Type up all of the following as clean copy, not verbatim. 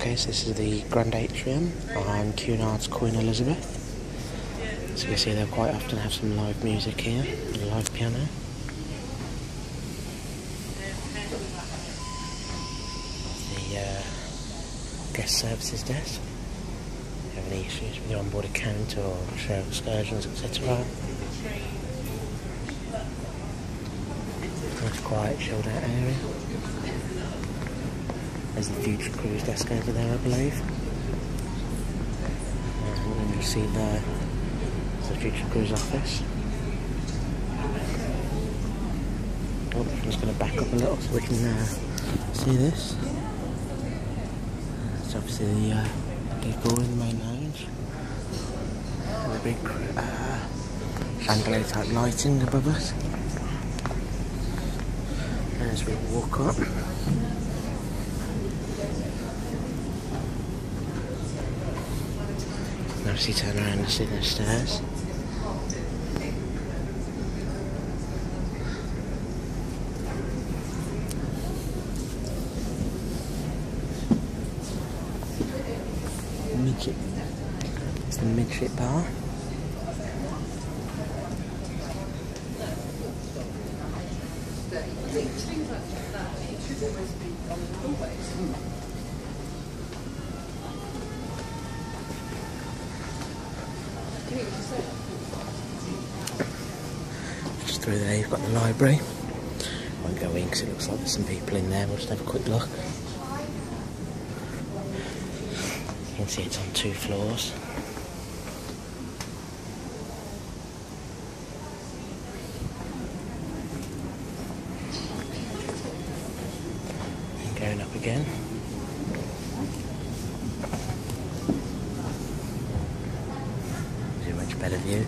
Okay, so this is the Grand Atrium on Cunards Queen Elizabeth. So you can see they'll quite often have some live music here, and a live piano. The guest services desk. If you have any issues with your onboard account or share excursions, etc. Nice quiet, chilled out area. There's the future cruise desk over there, I believe. And then you'll see the future cruise office. Oh, I'm just going to back up a little so we can see this. It's obviously the decor in the main lounge. And the big chandelier type lighting above us. And as we walk up, obviously turn around and see the stairs. Midget. It's the midget bar. Just through there you've got the library. Won't go in because it looks like there's some people in there. We'll just have a quick look. You can see it's on 2 floors. And going up again. There's a much better view.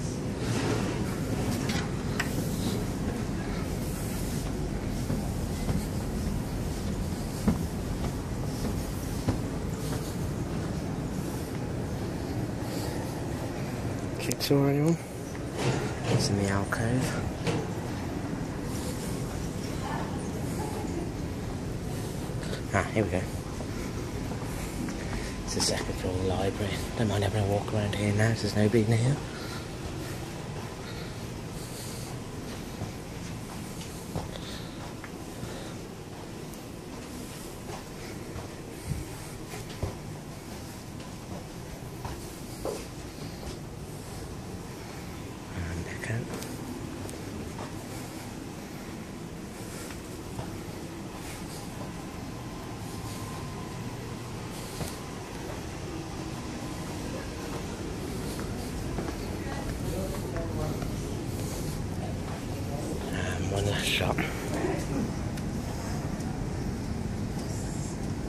Jigsaw, anyone? It's in the alcove. Here we go. It's the second floor library. Don't mind having a walk around here now, there's nobody in here. One last shot.